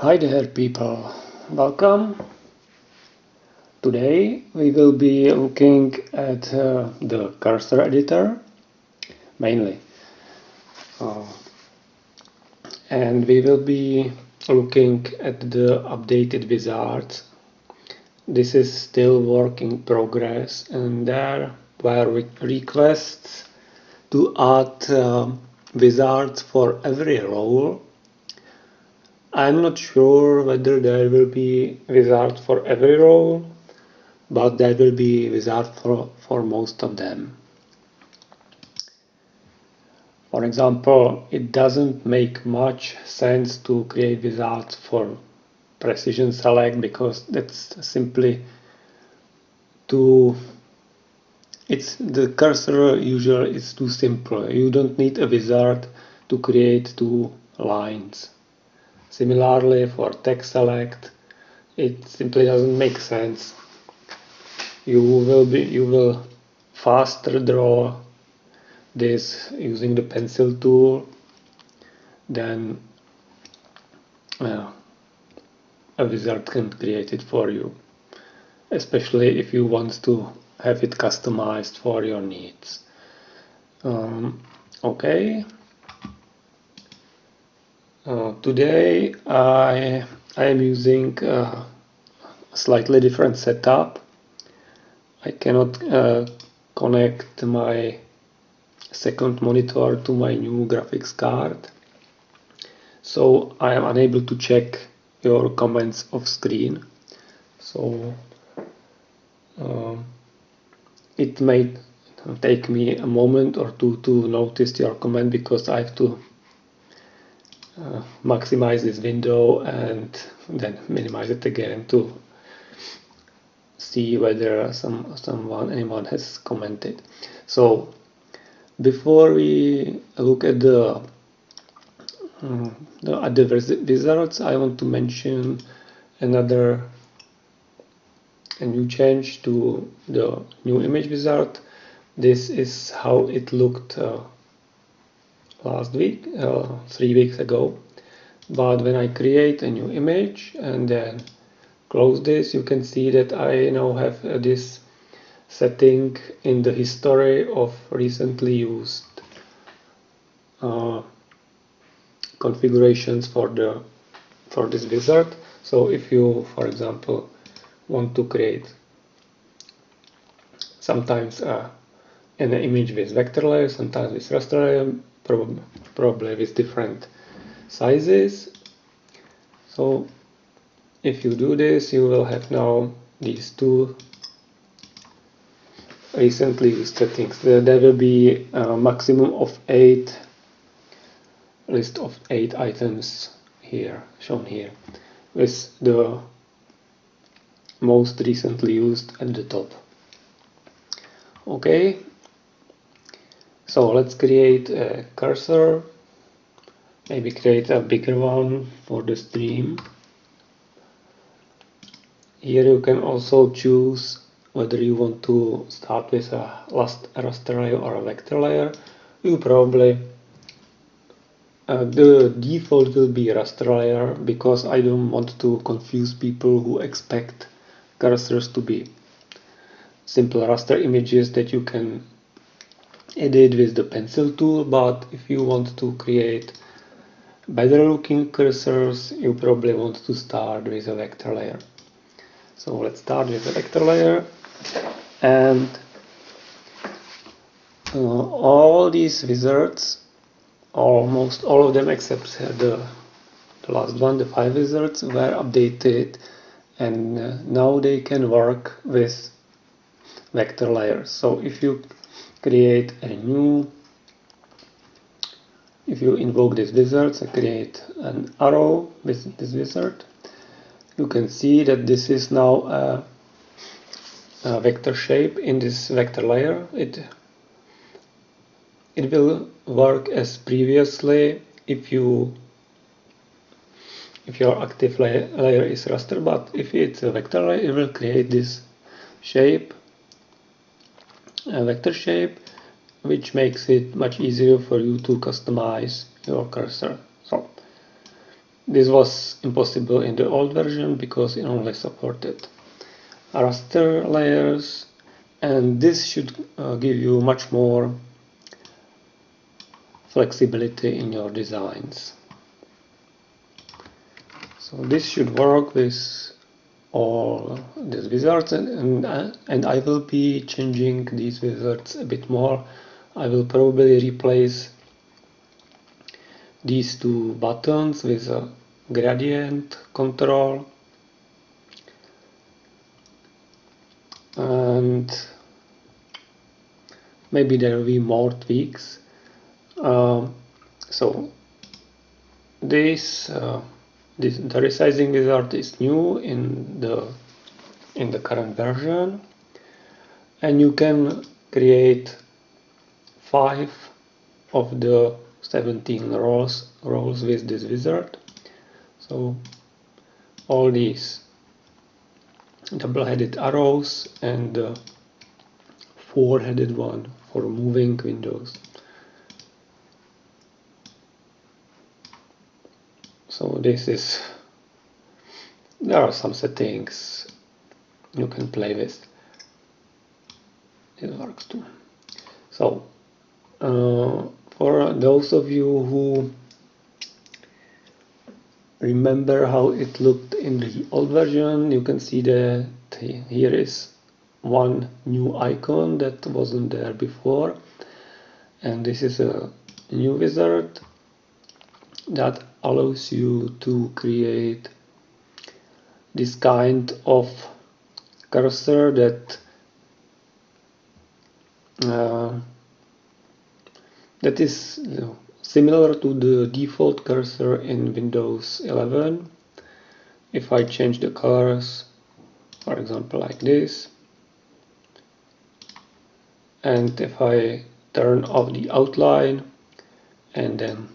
Hi there people, welcome. Today we will be looking at the cursor editor mainly, and we will be looking at the updated wizards. This is still work in progress, and there were requests to add wizards for every role. I'm not sure whether there will be wizard for every role, but there will be wizard for most of them. For example, it doesn't make much sense to create wizards for precision select because that's simply the cursor usually is too simple. You don't need a wizard to create two lines. Similarly, for text select, it simply doesn't make sense. You will faster draw this using the pencil tool than a wizard can create it for you, especially if you want to have it customized for your needs. Okay. Today I am using a slightly different setup. I cannot connect my second monitor to my new graphics card, so I am unable to check your comments off screen. So it may take me a moment or two to notice your comment because I have to maximize this window and then minimize it again to see whether anyone has commented. So before we look at the wizards, I want to mention a new change to the new image wizard. This is how it looked last week, 3 weeks ago. But when I create a new image and then close this, you can see that I now have this setting in the history of recently used configurations for this wizard. So if you, for example, want to create sometimes an image with vector layer, sometimes with raster layer, probably with different sizes. So if you do this, you will have now these two recently used settings. There will be a maximum of 8 list of 8 items here, shown here, with the most recently used at the top. Okay, so let's create a cursor, maybe create a bigger one for the stream. Here you can also choose whether you want to start with a raster layer or a vector layer. You probably the default will be raster layer because I don't want to confuse people who expect cursors to be simple raster images that you can edit with the pencil tool, but if you want to create better looking cursors, you probably want to start with a vector layer. So let's start with a vector layer, and all these wizards, almost all of them except the last one, the 5 wizards, were updated, and now they can work with vector layers. So if you create a new, if you invoke this wizard and create an arrow with this wizard, you can see that this is now a vector shape in this vector layer. It will work as previously if your active layer is raster, but if it's a vector layer, it will create this shape, a vector shape, which makes it much easier for you to customize your cursor. So This was impossible in the old version because it only supported raster layers, and this should give you much more flexibility in your designs. So this should work with all these wizards, and I will be changing these wizards a bit more. I will probably replace these two buttons with a gradient control, and maybe there will be more tweaks. So the resizing wizard is new in the current version, and you can create 5 of the 17 roles with this wizard. So all these double-headed arrows and the 4-headed one for moving windows. So there are some settings you can play with. It works too. So for those of you who remember how it looked in the old version, you can see that here is one new icon that wasn't there before, and this is a new wizard that allows you to create this kind of cursor that is similar to the default cursor in Windows 11. If I change the colors, for example like this, and if I turn off the outline and then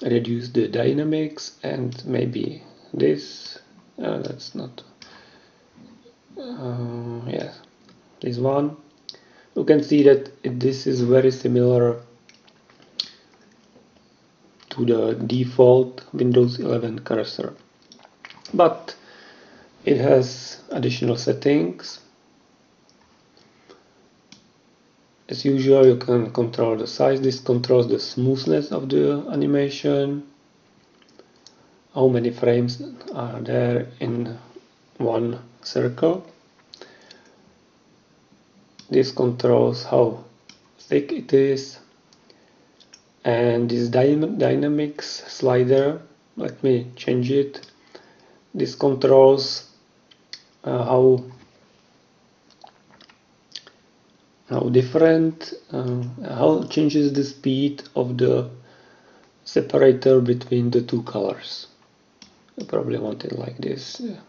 reduce the dynamics and maybe this, that's not, yes, this one, you can see that this is very similar to the default Windows 11 cursor, but it has additional settings. As usual, you can control the size. This controls the smoothness of the animation, how many frames are there in one circle. This controls how thick it is, and this dynamics slider, let me change it. This controls how different, how it changes the speed of the separator between the two colors. You probably want it like this. Yeah.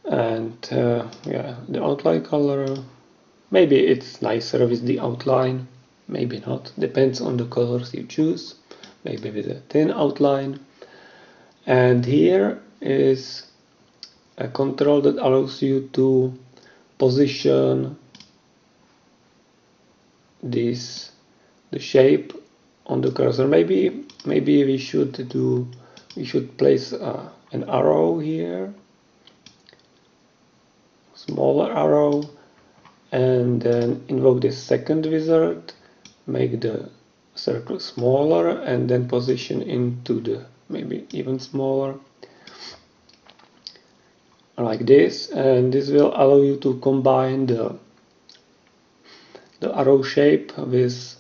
And yeah, the outline color, maybe it's nicer with the outline, maybe not, depends on the colors you choose, maybe with a thin outline. And here is a control that allows you to position the shape on the cursor. Maybe we should place an arrow here, smaller arrow, and then invoke this second wizard, make the circle smaller, and then position into the maybe even smaller, like this. And this will allow you to combine the arrow shape with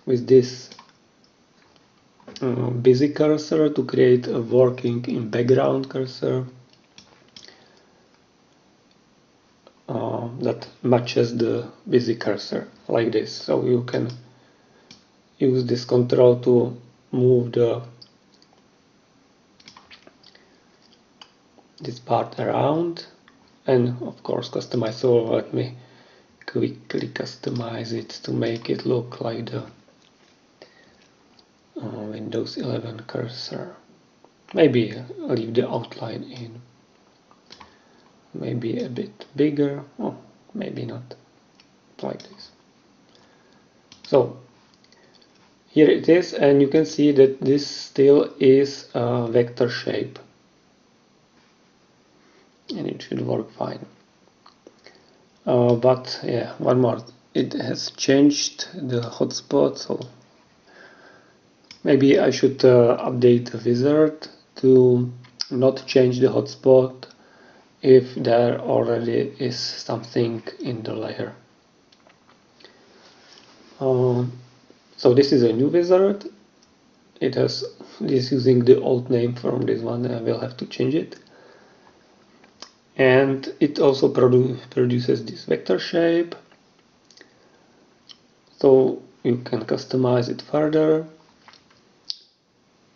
this busy cursor to create a working in background cursor that matches the busy cursor, like this. So you can use this control to move this part around, and of course customize. So let me quickly customize it to make it look like the Windows 11 cursor. Maybe leave the outline in, maybe a bit bigger, oh, maybe not, like this. So here it is, and you can see that this still is a vector shape, and it should work fine. But yeah, one more, it has changed the hotspot, so maybe I should update the wizard to not change the hotspot if there already is something in the layer. So this is a new wizard. It is using the old name from this one, and I will have to change it. And it also produces this vector shape, so you can customize it further.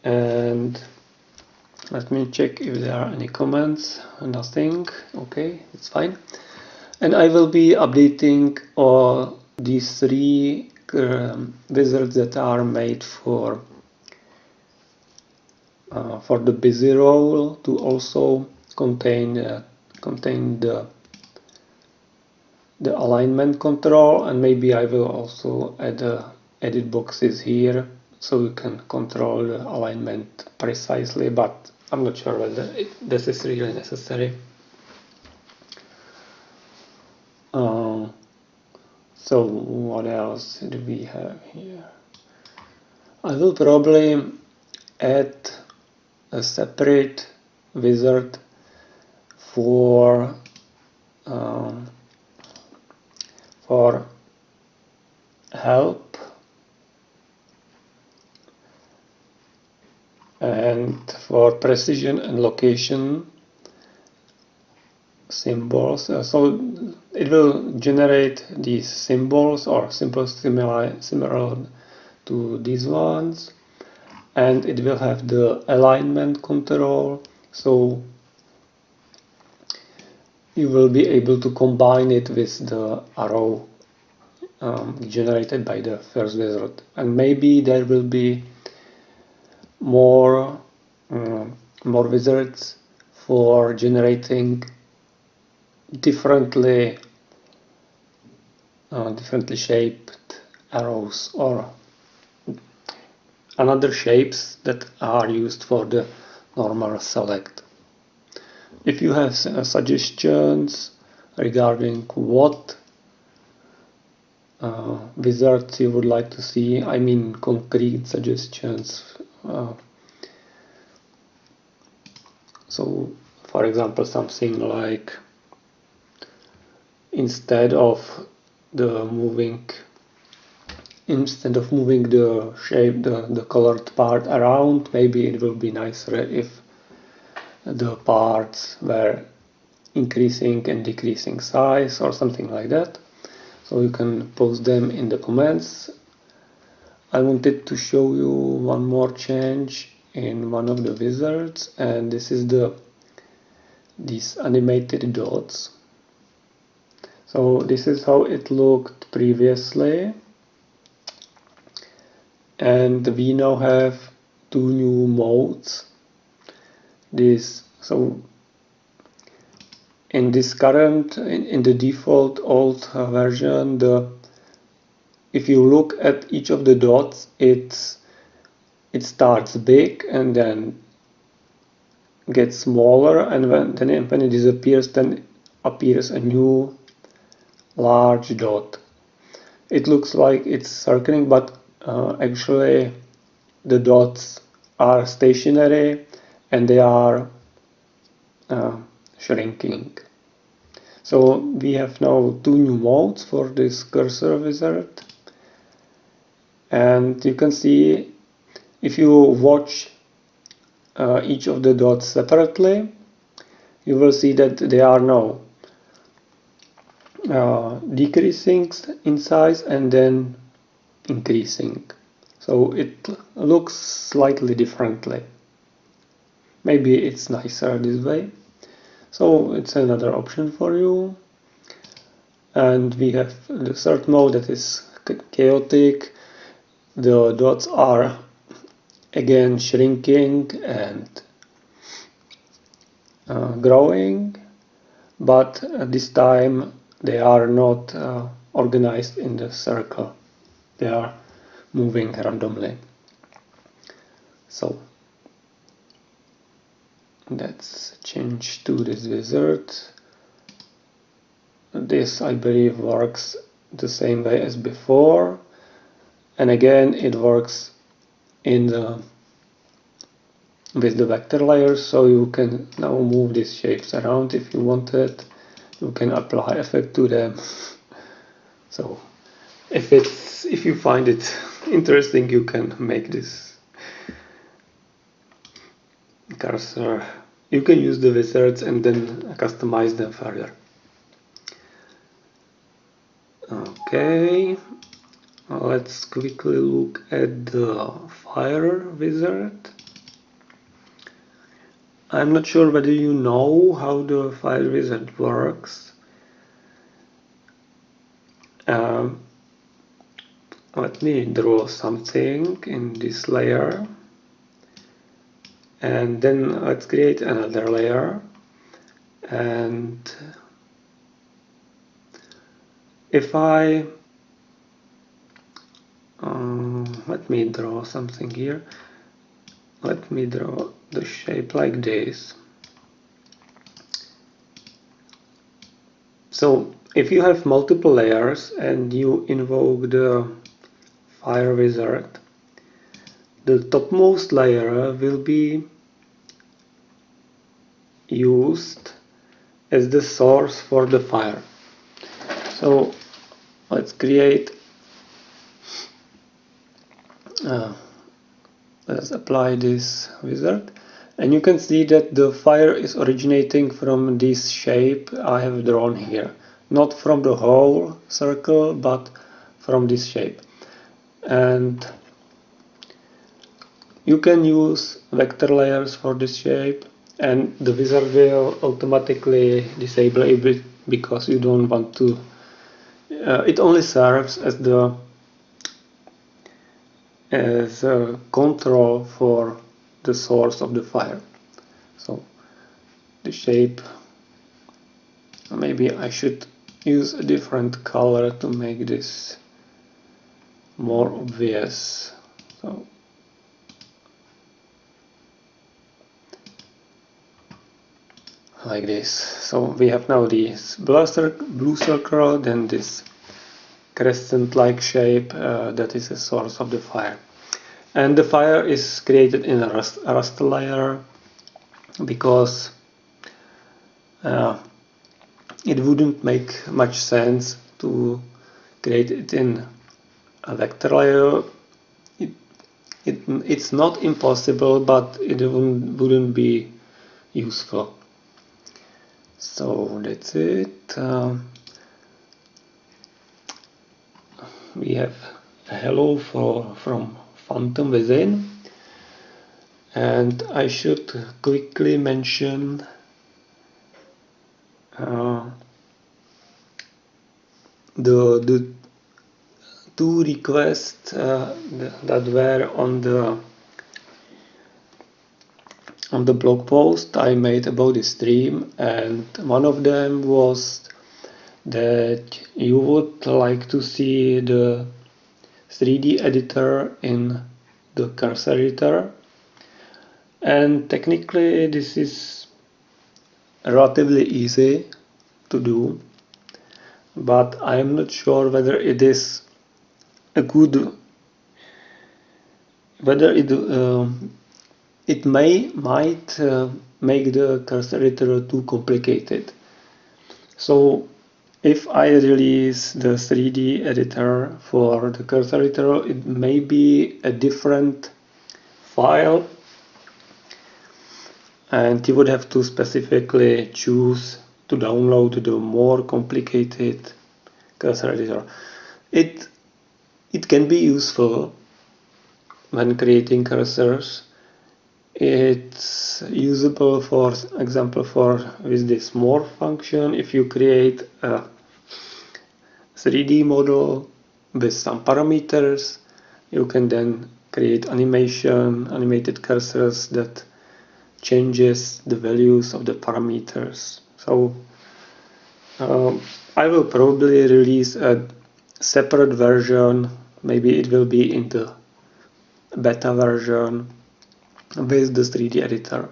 And let me check if there are any comments. Nothing. Okay, it's fine. And I will be updating all these three wizards that are made for the busy role to also contain the alignment control, and maybe I will also add edit boxes here so you can control the alignment precisely, but I'm not sure whether this is really necessary. So what else do we have here? I will probably add a separate wizard for help and for precision and location symbols. So it will generate these symbols or symbols similar to these ones, and it will have the alignment control, so you will be able to combine it with the arrow generated by the first wizard. And maybe there will be more wizards for generating differently shaped arrows or another shapes that are used for the normal select. If you have suggestions regarding what wizards you would like to see, I mean concrete suggestions, so for example something like instead of moving the shape, the colored part around, maybe it will be nicer if the parts were increasing and decreasing size or something like that. So you can post them in the comments. I wanted to show you one more change in one of the wizards, and this is these animated dots. So this is how it looked previously, and we now have two new modes. So in this current, in the default old version, if you look at each of the dots, it starts big and then gets smaller, and when it disappears, then appears a new large dot. It looks like it's circling, but actually the dots are stationary and they are shrinking. So we have now two new modes for this cursor wizard, and you can see if you watch each of the dots separately, you will see that they are now decreasing in size and then increasing. So it looks slightly differently. Maybe it's nicer this way. So it's another option for you. And we have the third mode that is chaotic. The dots are again shrinking and growing, but this time they are not organized in the circle. They are moving randomly. So let's change to this wizard. This, I believe, works the same way as before, and again it works in the with the vector layers, so you can now move these shapes around if you wanted. You can apply effect to them. So if you find it interesting, you can make this cursor. You can use the wizards and then customize them further. Okay, let's quickly look at the fire wizard. I'm not sure whether you know how the fire wizard works. Let me draw something in this layer, and then let's create another layer, and if I let me draw something here. Let me draw the shape like this. So if you have multiple layers and you invoke the fire wizard, the topmost layer will be used as the source for the fire. So let's create let's apply this wizard, and you can see that the fire is originating from this shape I have drawn here, not from the whole circle but from this shape. And you can use vector layers for this shape, and the wizard will automatically disable it because you don't want to. It only serves as a control for the source of the fire. So the shape, maybe I should use a different color to make this more obvious. So like this. So we have now this blue circle, then this crescent-like shape that is a source of the fire. And the fire is created in a raster layer because it wouldn't make much sense to create it in a vector layer. It's not impossible, but it wouldn't be useful. So that's it. We have a hello from Phantom Within, and I should quickly mention the two requests that were on the blog post I made about the stream, and one of them was that you would like to see the 3D editor in the cursor editor, and technically this is relatively easy to do, but I'm not sure whether it is a good, whether it might make the cursor editor too complicated. So if I release the 3D editor for the cursor editor, it may be a different file, and you would have to specifically choose to download the more complicated cursor editor. It can be useful when creating cursors. It's usable, for example, with this morph function. If you create a 3D model with some parameters, you can then create animated cursors that changes the values of the parameters. So I will probably release a separate version maybe it will be in the beta version with the 3D editor.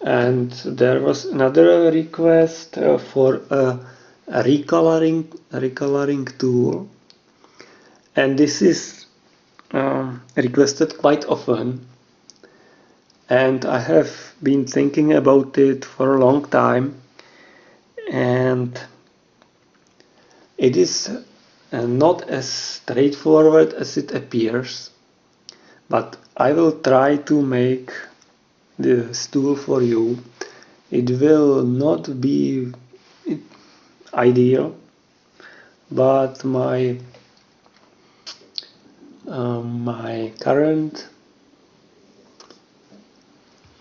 And there was another request for a recoloring tool, and this is requested quite often, and I have been thinking about it for a long time, and it is not as straightforward as it appears, but I will try to make this tool for you. It will not be ideal, but my current,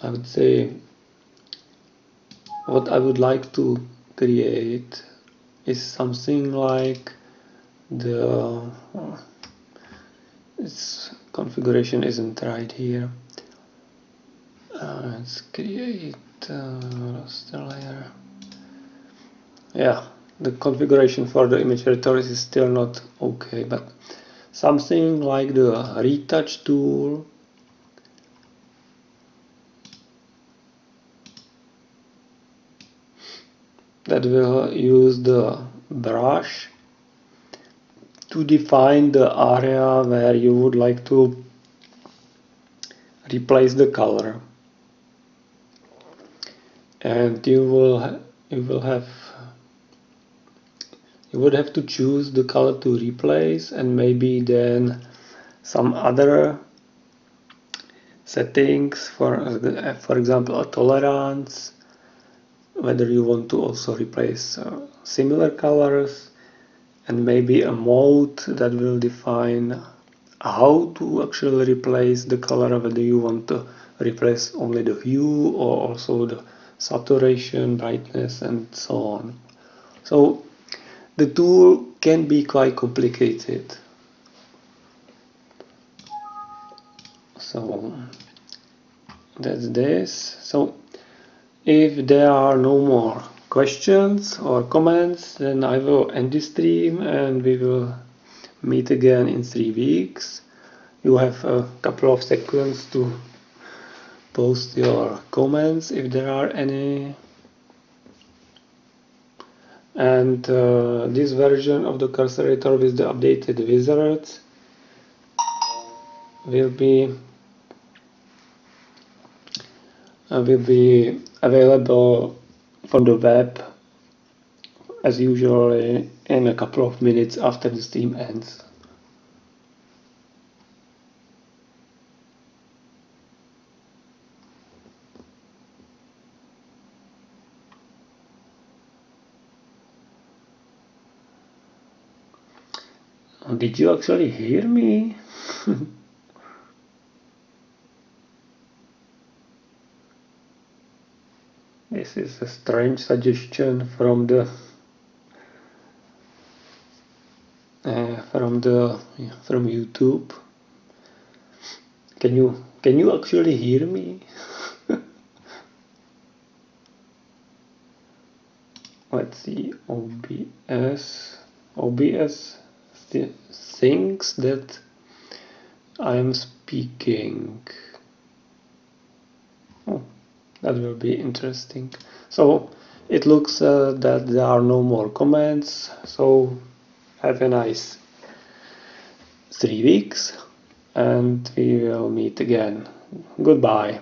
I would say, what I would like to create is something like its configuration isn't right here. Let's create raster layer. Yeah, the configuration for the image editors is still not okay, but something like the retouch tool that will use the brush to define the area where you would like to replace the color, and you would have to choose the color to replace, and maybe then some other settings, for example a tolerance, whether you want to also replace similar colors, and maybe a mode that will define how to actually replace the color, whether you want to replace only the hue or also the saturation, brightness, and so on. So the tool can be quite complicated. So that's this. So if there are no more questions or comments, then I will end this stream and we will meet again in 3 weeks. You have a couple of seconds to post your comments if there are any. And this version of the cursor editor with the updated wizards will be available from the web as usual in a couple of minutes after the stream ends. Did you actually hear me? This is a strange suggestion from YouTube. Can you actually hear me? Let's see. OBS thinks that I am speaking. Oh, that will be interesting. So it looks that there are no more comments. So have a nice 3 weeks and we will meet again. Goodbye.